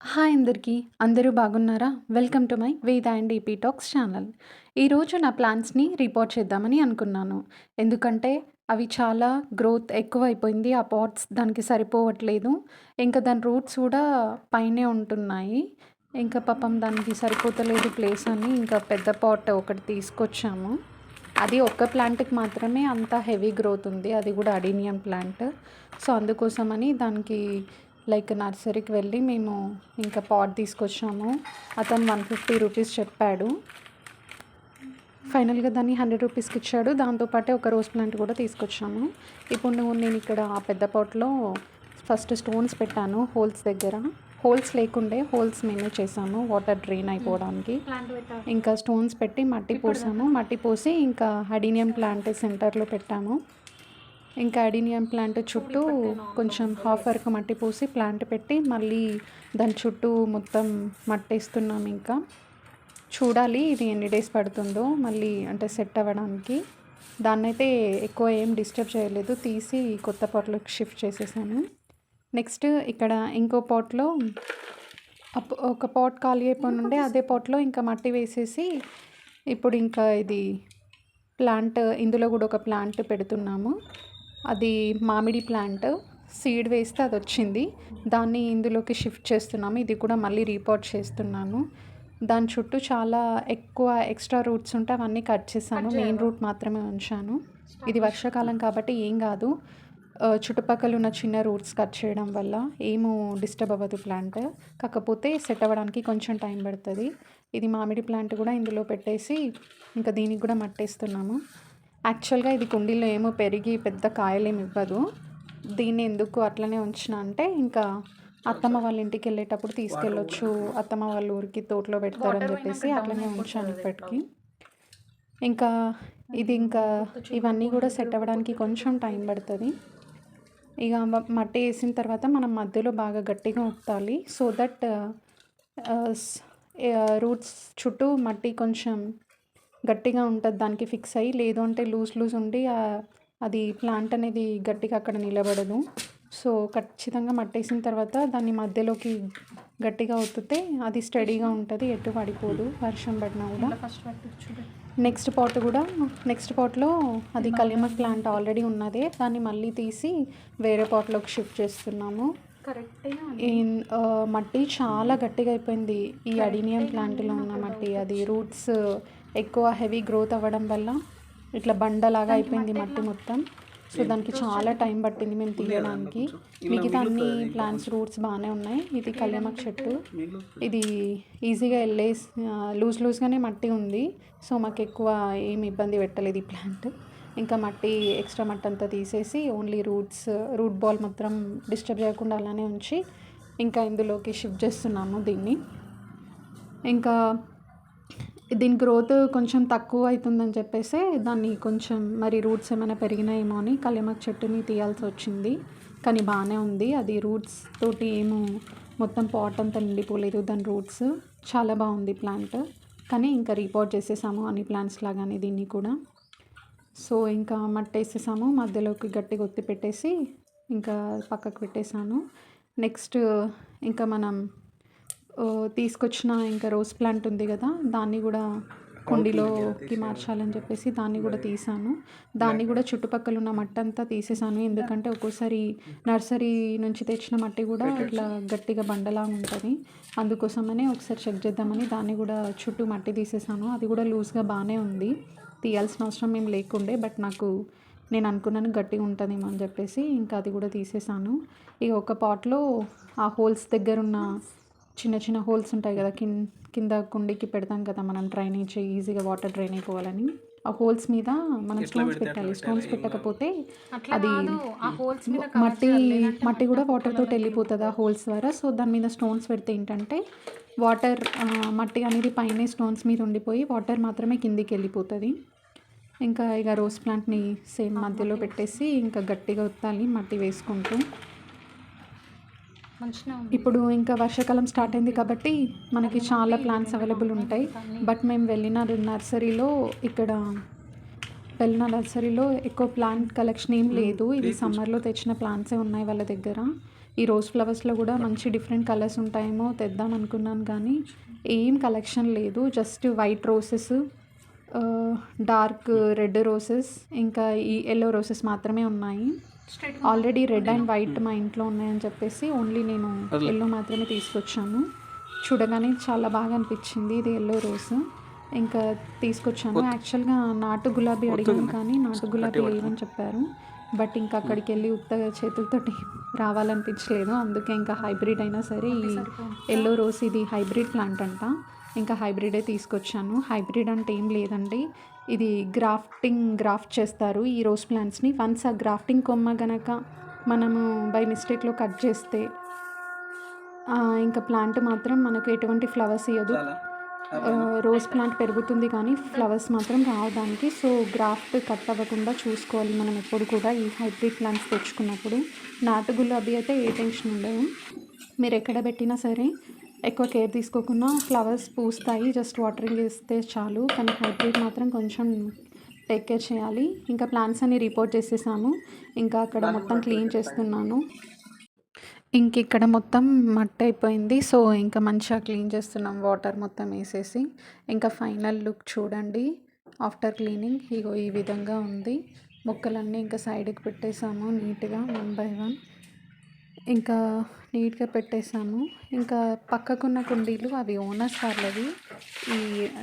Hi అందరికీ. అందరూ బాగున్నారా? వెల్కమ్ టు మై వేద అండ్ ఈపీ టాక్స్ ఛానల్. ఈరోజు నా ప్లాంట్స్‌ని రిపోర్ట్ చేద్దామని అనుకున్నాను. ఎందుకంటే అవి చాలా గ్రోత్ ఎక్కువైపోయింది. ఆ పాట్స్ దానికి సరిపోవట్లేదు. ఇంకా దాని రూట్స్ కూడా పైనే ఉంటున్నాయి. ఇంకా పాపం దానికి సరిపోతలేదు ప్లేస్ అని ఇంకా పెద్ద పాట్ ఒకటి తీసుకొచ్చాము. అది ఒక్క ప్లాంట్‌కి మాత్రమే అంత హెవీ గ్రోత్ ఉంది. అది కూడా అడీనియం ప్లాంట్. సో, అందుకోసమని దానికి లైక్ నర్సరీకి వెళ్ళి మేము ఇంకా పాట్ తీసుకొచ్చాము. అతను 150 రూపీస్ చెప్పాడు. ఫైనల్‌గా దాన్ని 100 రూపీస్‌కి ఇచ్చాడు. దాంతో పాటే ఒక రోజ్ ప్లాంట్ కూడా తీసుకొచ్చాము. ఇప్పుడు నేను ఇక్కడ ఆ పెద్ద పాట్‌లో ఫస్ట్ స్టోన్స్ పెట్టాను హోల్స్ దగ్గర. హోల్స్ లేకుండే హోల్స్ మేమే చేసాము వాటర్ డ్రైన్ అయిపోవడానికి. ఇంకా స్టోన్స్ పెట్టి మట్టి పోసాము. మట్టి పోసి ఇంకా అడీనియం ప్లాంట్ సెంటర్‌లో పెట్టాము. ఇంకా అడీనియం ప్లాంట్ చుట్టూ కొంచెం హాఫ్ వరకు మట్టి పోసి ప్లాంట్ పెట్టి మళ్ళీ దాని చుట్టూ మొత్తం మట్టేస్తున్నాం. ఇంకా చూడాలి ఇది ఎన్ని డేస్ పడుతుందో మళ్ళీ అంటే సెట్ అవ్వడానికి. దాన్నైతే ఎక్కువ ఏం డిస్టర్బ్ చేయలేదు. తీసి కొత్త పాట్‌లోకి షిఫ్ట్ చేసేసాను. నెక్స్ట్ ఇక్కడ ఇంకో పాట్‌లో ఒక పాట్ ఖాళీ అయిపోనుండే అదే పాట్‌లో ఇంకా మట్టి వేసేసి ఇప్పుడు ఇంకా ఇది ప్లాంట్ ఇందులో కూడా ఒక ప్లాంట్ పెడుతున్నాము. అది మామిడి ప్లాంట్. సీడ్ వేస్తే అది వచ్చింది. దాన్ని ఇందులోకి షిఫ్ట్ చేస్తున్నాము. ఇది కూడా మళ్ళీ రీపాట్ చేస్తున్నాను. దాని చుట్టూ చాలా ఎక్కువ ఎక్స్ట్రా రూట్స్ ఉంటే అవన్నీ కట్ చేశాను. మెయిన్ రూట్ మాత్రమే ఉంచాను. ఇది వర్షాకాలం కాబట్టి ఏం కాదు. చుట్టుపక్కల ఉన్న చిన్న రూట్స్ కట్ చేయడం వల్ల ఏమో డిస్టర్బ్ అవ్వదు ప్లాంట్. కాకపోతే సెట్ అవ్వడానికి కొంచెం టైం పడుతుంది. ఇది మామిడి ప్లాంట్ కూడా ఇందులో పెట్టేసి ఇంకా దీనికి కూడా మట్టేస్తున్నాము. యాక్చువల్గా ఇది కుండీలో ఏమో పెరిగి పెద్ద కాయలేమి ఇవ్వదు. దీన్ని ఎందుకు అట్లనే ఉంచిన అంటే ఇంకా అత్తమ్మ వాళ్ళ ఇంటికి వెళ్ళేటప్పుడు తీసుకెళ్ళొచ్చు, అత్తమ్మ వాళ్ళ ఊరికి తోటలో పెడతారని చెప్పేసి అట్లనే ఉంచాను ఇప్పటికి. ఇంకా ఇది ఇంకా ఇవన్నీ కూడా సెట్ అవ్వడానికి కొంచెం టైం పడుతుంది. ఇక మట్టి వేసిన తర్వాత మనం మధ్యలో బాగా గట్టిగా ఉత్తాలి. సో దట్ రూట్స్ చుట్టూ మట్టి కొంచెం గట్టిగా ఉంటుంది దానికి ఫిక్స్ అయ్యి. లేదు అంటే లూజ్ ఉండి అది ప్లాంట్ అనేది గట్టిగా అక్కడ నిలబడదు. సో ఖచ్చితంగా మట్టేసిన తర్వాత దాన్ని మధ్యలోకి గట్టిగా ఒత్తితే అది స్టడీగా ఉంటుంది, ఎటు పడిపోదు వర్షం పడినా కూడా. నెక్స్ట్ పాట్లో అది కలిమక్ ప్లాంట్ ఆల్రెడీ ఉన్నదే. దాన్ని మళ్ళీ తీసి వేరే పాట్లోకి షిఫ్ట్ చేస్తున్నాము. మట్టి చాలా గట్టిగా అయిపోయింది ఈ అడీనియం ప్లాంట్లో ఉన్న మట్టి. అది రూట్స్ ఎక్కువ హెవీ గ్రోత్ అవ్వడం వల్ల ఇట్లా బండలాగా అయిపోయింది మట్టి మొత్తం. సో దానికి చాలా టైం పట్టింది మేము తీయడానికి. మిగతా అన్ని ప్లాంట్స్ రూట్స్ బాగానే ఉన్నాయి. ఇది కళ్యామక్ చెట్టు. ఇది ఈజీగా లూజ్గానే మట్టి ఉంది. సో మాకు ఎక్కువ ఏమి ఇబ్బంది పెట్టలేదు ఈ ప్లాంట్. ఇంకా మట్టి ఎక్స్ట్రా మట్టి అంతా తీసేసి ఓన్లీ రూట్ బాల్ మాత్రం డిస్టర్బ్ చేయకుండా అలానే ఉంచి ఇంకా ఇందులోకి షిఫ్ట్ చేస్తున్నాము దీన్ని. ఇంకా దీని గ్రోత్ కొంచెం తక్కువ అవుతుందని చెప్పేసి దాన్ని కొంచెం మరి రూట్స్ ఏమైనా పెరిగినాయేమో అని కళ్యామక్ చెట్టుని తీయాల్సి వచ్చింది. కానీ బాగానే ఉంది. అది రూట్స్ తోటి ఏమో మొత్తం పాట్ అంతా నిండిపోలేదు. దాని రూట్స్ చాలా బాగుంది ప్లాంట్. కానీ ఇంకా రీపాట్ చేసేసాము అన్ని ప్లాంట్స్ లాగానే దీన్ని కూడా. సో ఇంకా మట్టి వేసేసాము, మధ్యలోకి గట్టిగా ఒత్తి పెట్టేసి ఇంకా పక్కకు పెట్టేశాను. నెక్స్ట్ ఇంకా మనం తీసుకొచ్చిన ఇంకా రోజ్ ప్లాంట్ ఉంది కదా, దాన్ని కూడా కుండీలోకి మార్చాలని చెప్పేసి దాన్ని కూడా తీసాను. దాన్ని కూడా చుట్టుపక్కల ఉన్న మట్టి అంతా తీసేసాను. ఎందుకంటే ఒక్కోసారి నర్సరీ నుంచి తెచ్చిన మట్టి కూడా ఇట్లా గట్టిగా బండలా ఉంటుంది. అందుకోసమనే ఒకసారి చెక్ చేద్దామని దాన్ని కూడా చుట్టూ మట్టి తీసేసాను. అది కూడా లూజ్గా బాగానే ఉంది. తీయాల్సిన అవసరం ఏం లేకుండే, బట్ నేను అనుకున్నాను గట్టిగా ఉంటుందేమో అని చెప్పేసి ఇంకా అది కూడా తీసేసాను. ఇక ఒక పాట్లో ఆ హోల్స్ దగ్గర ఉన్న చిన్న చిన్న హోల్స్ ఉంటాయి కదా, కింద కుండీకి పెడతాం కదా మనం డ్రైనేజ్ ఈజీగా వాటర్ డ్రైన్ అయిపోవాలని. ఆ హోల్స్ మీద మనం స్టోన్స్ పెట్టాలి. స్టోన్స్ పెట్టకపోతే అది మట్టి కూడా వాటర్ తోటి వెళ్ళిపోతుంది ఆ హోల్స్ ద్వారా. సో దాని మీద స్టోన్స్ పెడితే ఏంటంటే మట్టి అనేది పైన స్టోన్స్ మీద ఉండిపోయి వాటర్ మాత్రమే కిందికి వెళ్ళిపోతుంది. ఇక రోజ్ ప్లాంట్ని సేమ్ మధ్యలో పెట్టేసి ఇంకా గట్టిగా ఒత్తాలి మట్టి వేసుకుంటూ. ఇప్పుడు ఇంకా వర్షాకాలం స్టార్ట్ అయింది కాబట్టి మనకి చాలా ప్లాంట్స్ అవైలబుల్ ఉంటాయి. బట్ మేము వెళ్ళిన నర్సరీలో ఎక్కువ ప్లాంట్ కలెక్షన్ ఏం లేదు. ఇది సమ్మర్లో తెచ్చిన ప్లాంట్సే ఉన్నాయి వాళ్ళ దగ్గర. ఈ రోజ్ ఫ్లవర్స్లో కూడా మంచి డిఫరెంట్ కలర్స్ ఉంటాయేమో తెద్దాం అనుకున్నాను, కానీ ఏం కలెక్షన్ లేదు. Just white roses, dark red roses, ఇంకా ఈ ఎల్లో రోసెస్ మాత్రమే ఉన్నాయి. ఆల్రెడీ రెడ్ అండ్ వైట్ మా ఇంట్లో ఉన్నాయని చెప్పేసి ఓన్లీ నేను ఎల్లో మాత్రమే తీసుకొచ్చాను. చూడగానే చాలా బాగా అనిపించింది ఇది ఎల్లో రోస్, ఇంకా తీసుకొచ్చాను. యాక్చువల్గా నాటు గులాబీ అడిగాను కానీ నాటు గులాబీ లేవని చెప్పారు. బట్ ఇంకా అక్కడికి వెళ్ళి ఉత్తగా చేతులతోటి రావాలనిపించలేదు. అందుకే ఇంకా హైబ్రిడ్ అయినా సరే ఈ ఎల్లో రోస్ ఇది హైబ్రిడ్ ప్లాంట్ అంట, ఇంకా హైబ్రిడే తీసుకొచ్చాను. హైబ్రిడ్ అంటే ఏం లేదండి, ఇది గ్రాఫ్ట్ చేస్తారు ఈ రోజ్ ప్లాంట్స్ని. వన్స్ ఆ గ్రాఫ్టింగ్ కొమ్మ గనక మనము బై మిస్టేక్లో కట్ చేస్తే ఇంకా ప్లాంట్ మాత్రం మనకు ఎటువంటి ఫ్లవర్స్ ఇవ్వదు. రోజ్ ప్లాంట్ పెరుగుతుంది కానీ ఫ్లవర్స్ మాత్రం రావు దానికి. సో గ్రాఫ్ట్ కట్ అవ్వకుండా చూసుకోవాలి మనం ఎప్పుడు కూడా ఈ హైబ్రిడ్ ప్లాంట్స్ తెచ్చుకున్నప్పుడు. నాటు గులాబీ అయితే ఏ టెన్షన్ ఉండదు, మీరు ఎక్కడ పెట్టినా సరే ఎక్కువ కేర్ తీసుకోకుండా ఫ్లవర్స్ పూస్తాయి, జస్ట్ వాటరింగ్ చేస్తే చాలు. కానీ హైబ్రిడ్ మాత్రం కొంచెం టేక్ కేర్ చేయాలి. ఇంకా ప్లాంట్స్ అన్ని రిపోర్ట్ చేసేసాము, ఇంకా అక్కడ మొత్తం క్లీన్ చేస్తున్నాను. ఇంక ఇక్కడ మొత్తం మట్టి అయిపోయింది, సో ఇంకా మంచిగా క్లీన్ చేస్తున్నాం వాటర్ మొత్తం వేసేసి. ఇంకా ఫైనల్ లుక్ చూడండి ఆఫ్టర్ క్లీనింగ్. ఇగో ఈ విధంగా ఉంది. మొక్కలన్నీ ఇంకా సైడ్కి పెట్టేసాము నీట్గా 1 by 1, ఇంకా నీట్గా పెట్టేసాము. ఇంకా పక్కకున్న కుండీలు అవి ఓనర్స్ వాళ్ళవి, ఈ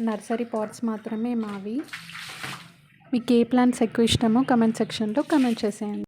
నర్సరీ పాట్స్ మాత్రమే మావి. మీకు ఏ ప్లాంట్స్ ఎక్కువ ఇష్టమో కమెంట్ సెక్షన్లో కమెంట్ చేసేయండి.